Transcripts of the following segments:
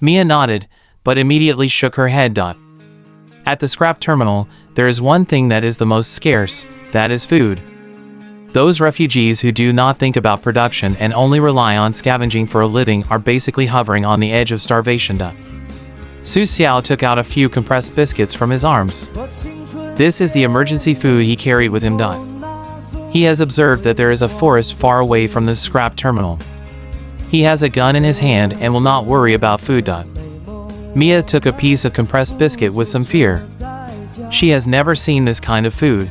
Mia nodded, but immediately shook her head. At the scrap terminal, there is one thing that is the most scarce, that is food. Those refugees who do not think about production and only rely on scavenging for a living are basically hovering on the edge of starvation. Xiao took out a few compressed biscuits from his arms. This is the emergency food he carried with him. He has observed that there is a forest far away from the scrap terminal. He has a gun in his hand and will not worry about food. Mia took a piece of compressed biscuit with some fear. She has never seen this kind of food.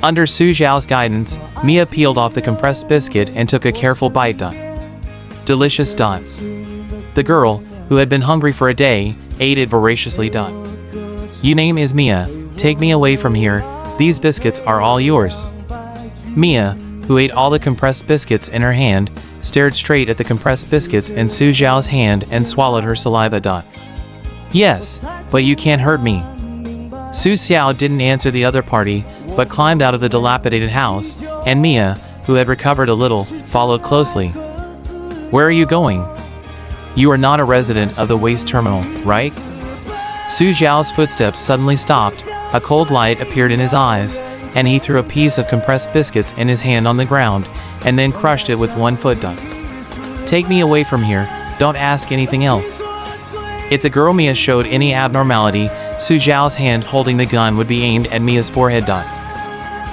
Under Su Xiao's guidance, Mia peeled off the compressed biscuit and took a careful bite. Delicious. The girl, who had been hungry for a day, ate it voraciously. Your name is Mia, take me away from here, these biscuits are all yours. Mia, who ate all the compressed biscuits in her hand, stared straight at the compressed biscuits in Su Xiao's hand and swallowed her saliva. Yes, but you can't hurt me. Su Xiao didn't answer the other party, but climbed out of the dilapidated house, and Mia, who had recovered a little, followed closely. Where are you going? You are not a resident of the waste terminal, right? Su Xiao's footsteps suddenly stopped, a cold light appeared in his eyes, and he threw a piece of compressed biscuits in his hand on the ground, and then crushed it with one foot. Take me away from here, don't ask anything else. If the girl Mia showed any abnormality, Su Xiao's hand holding the gun would be aimed at Mia's forehead.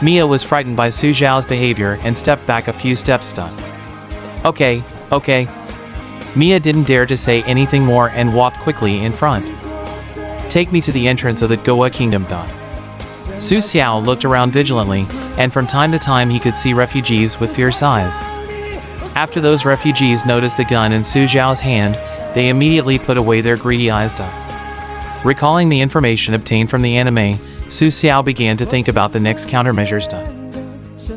Mia was frightened by Su Xiao's behavior and stepped back a few steps. Okay. Mia didn't dare to say anything more and walked quickly in front. Take me to the entrance of the Goa Kingdom. Su Xiao looked around vigilantly, and from time to time he could see refugees with fierce eyes. After those refugees noticed the gun in Su Xiao's hand, they immediately put away their greedy eyes. Recalling the information obtained from the anime, Su Xiao began to think about the next countermeasures.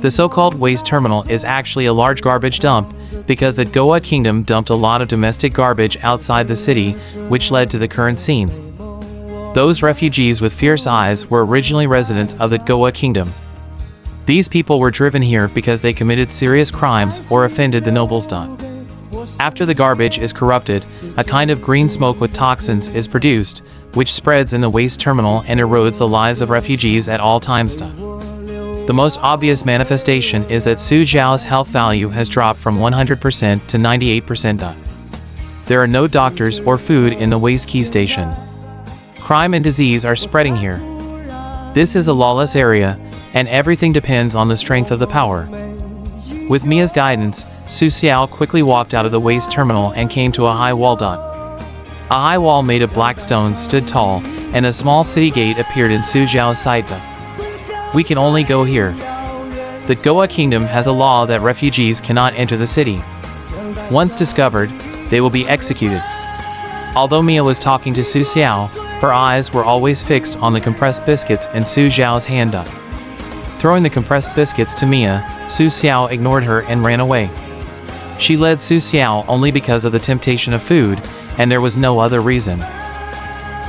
The so-called waste terminal is actually a large garbage dump, because the Goa Kingdom dumped a lot of domestic garbage outside the city, which led to the current scene. Those refugees with fierce eyes were originally residents of the Goa Kingdom. These people were driven here because they committed serious crimes or offended the nobles. After the garbage is corrupted, a kind of green smoke with toxins is produced, which spreads in the waste terminal and erodes the lives of refugees at all times. The most obvious manifestation is that Su Xiao's health value has dropped from 100% to 98%. There are no doctors or food in the waste key station. Crime and disease are spreading here. This is a lawless area, and everything depends on the strength of the power. With Mia's guidance, Su Xiao quickly walked out of the waste terminal and came to a high wall. A high wall made of black stones stood tall, and a small city gate appeared in Su Xiao's sight. We can only go here. The Goa Kingdom has a law that refugees cannot enter the city. Once discovered, they will be executed. Although Mia was talking to Su Xiao, her eyes were always fixed on the compressed biscuits in Su Xiao's hand. Throwing the compressed biscuits to Mia, Su Xiao ignored her and ran away. She led Su Xiao only because of the temptation of food, and there was no other reason.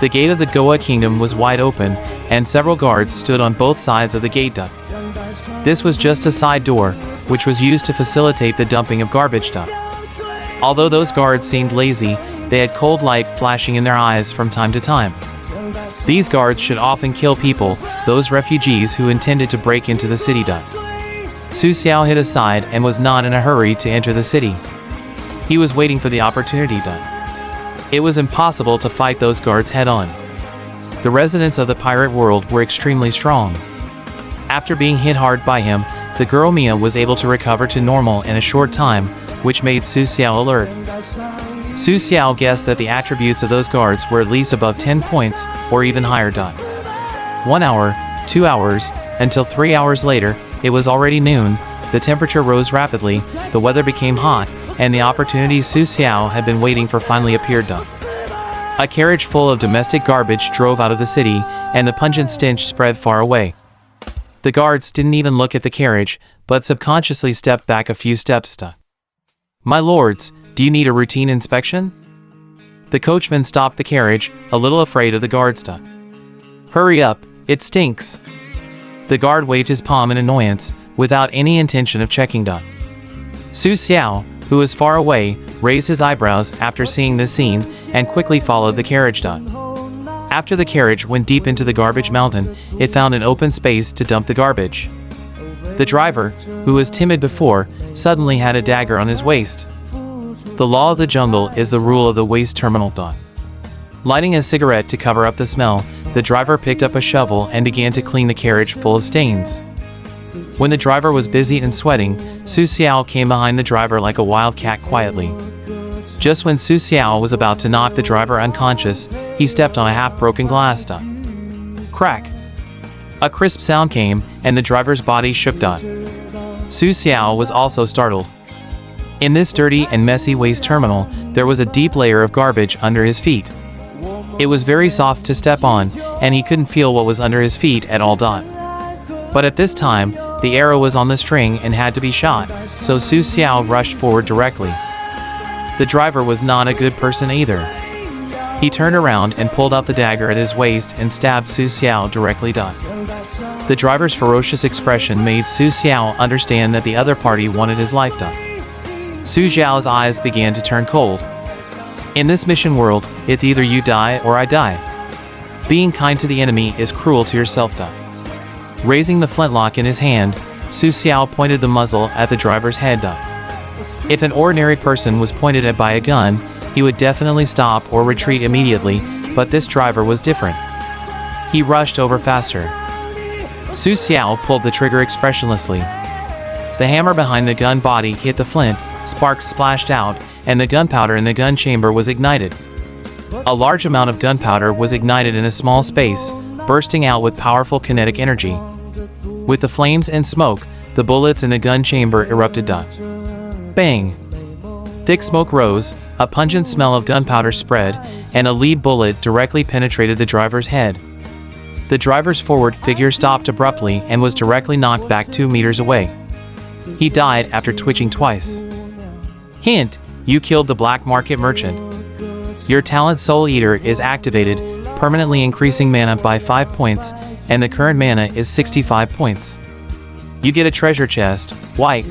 The gate of the Goa Kingdom was wide open, and several guards stood on both sides of the gate. This was just a side door, which was used to facilitate the dumping of garbage. Although those guards seemed lazy, they had cold light flashing in their eyes from time to time. These guards should often kill people, those refugees who intended to break into the city. Su Xiao hid aside and was not in a hurry to enter the city. He was waiting for the opportunity. It was impossible to fight those guards head-on. The residents of the pirate world were extremely strong. After being hit hard by him, the girl Mia was able to recover to normal in a short time, which made Su Xiao alert. Su Xiao guessed that the attributes of those guards were at least above 10 points, or even higher. 1 hour, 2 hours, until 3 hours later, it was already noon, the temperature rose rapidly, the weather became hot, and the opportunity Su Xiao had been waiting for finally appeared. A carriage full of domestic garbage drove out of the city, and the pungent stench spread far away. The guards didn't even look at the carriage, but subconsciously stepped back a few steps. My lords, do you need a routine inspection? The coachman stopped the carriage, a little afraid of the guards. Hurry up, it stinks. The guard waved his palm in annoyance, without any intention of checking. Su Xiao, who was far away, raised his eyebrows after seeing this scene and quickly followed the carriage. After the carriage went deep into the garbage mountain, it found an open space to dump the garbage. The driver, who was timid before, suddenly had a dagger on his waist. The law of the jungle is the rule of the waste terminal. Lighting a cigarette to cover up the smell, the driver picked up a shovel and began to clean the carriage full of stains. When the driver was busy and sweating, Xiao came behind the driver like a wild cat quietly. Just when Xiao was about to knock the driver unconscious, he stepped on a half-broken glass. Crack! A crisp sound came, and the driver's body shook. Xiao was also startled. In this dirty and messy waste terminal, there was a deep layer of garbage under his feet. It was very soft to step on, and he couldn't feel what was under his feet at all. But at this time, the arrow was on the string and had to be shot, so Xiao rushed forward directly. The driver was not a good person either. He turned around and pulled out the dagger at his waist and stabbed Xiao directly. The driver's ferocious expression made Xiao understand that the other party wanted his life. Xiao's eyes began to turn cold. In this mission world, it's either you die or I die. Being kind to the enemy is cruel to yourself. Raising the flintlock in his hand, Xiao pointed the muzzle at the driver's head. If an ordinary person was pointed at by a gun, he would definitely stop or retreat immediately, but this driver was different. He rushed over faster. Xiao pulled the trigger expressionlessly. The hammer behind the gun body hit the flint, sparks splashed out, and the gunpowder in the gun chamber was ignited. A large amount of gunpowder was ignited in a small space, bursting out with powerful kinetic energy. With the flames and smoke, the bullets in the gun chamber erupted. Bang! Thick smoke rose, a pungent smell of gunpowder spread, and a lead bullet directly penetrated the driver's head. The driver's forward figure stopped abruptly and was directly knocked back 2 meters away. He died after twitching twice. Hint: you killed the black market merchant. Your talent Soul Eater is activated, permanently increasing mana by 5 points, and the current mana is 65 points. You get a treasure chest, white.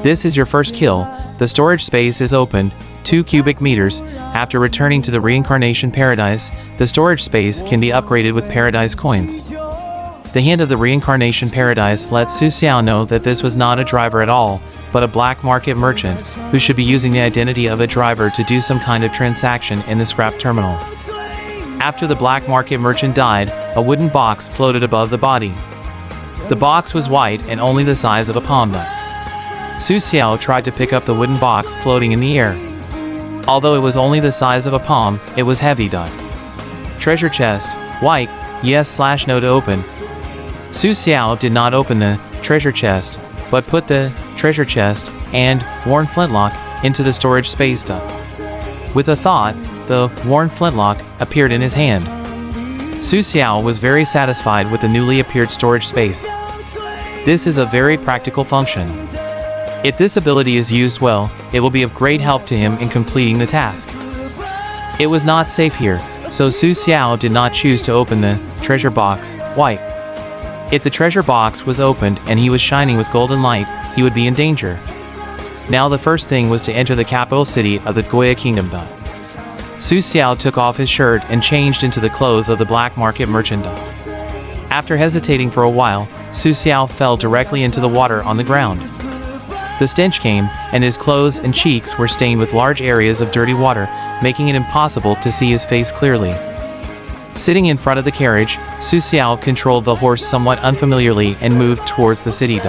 This is your first kill. The storage space is opened, 2 cubic meters. After returning to the Reincarnation Paradise, the storage space can be upgraded with Paradise coins. The hint of the Reincarnation Paradise lets Xiao know that this was not a driver at all, but a black market merchant, who should be using the identity of a driver to do some kind of transaction in the scrap terminal. After the black market merchant died, a wooden box floated above the body. The box was white and only the size of a palm. Xiao tried to pick up the wooden box floating in the air. Although it was only the size of a palm, it was heavy. Treasure chest, white, yes/no to open. Xiao did not open the treasure chest, but put the treasure chest and worn flintlock into the storage space. With a thought, the worn flintlock appeared in his hand. Xiao was very satisfied with the newly appeared storage space. This is a very practical function. If this ability is used well, it will be of great help to him in completing the task. It was not safe here, so Xiao did not choose to open the treasure box, white. If the treasure box was opened and he was shining with golden light, he would be in danger. Now the first thing was to enter the capital city of the Goya Kingdom. Xiao took off his shirt and changed into the clothes of the black market merchant. After hesitating for a while, Xiao fell directly into the water on the ground. The stench came, and his clothes and cheeks were stained with large areas of dirty water, making it impossible to see his face clearly. Sitting in front of the carriage, Xiao controlled the horse somewhat unfamiliarly and moved towards the city.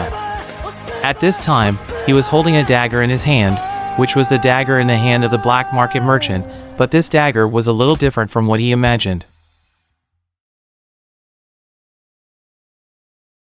At this time, he was holding a dagger in his hand, which was the dagger in the hand of the black market merchant, but this dagger was a little different from what he imagined.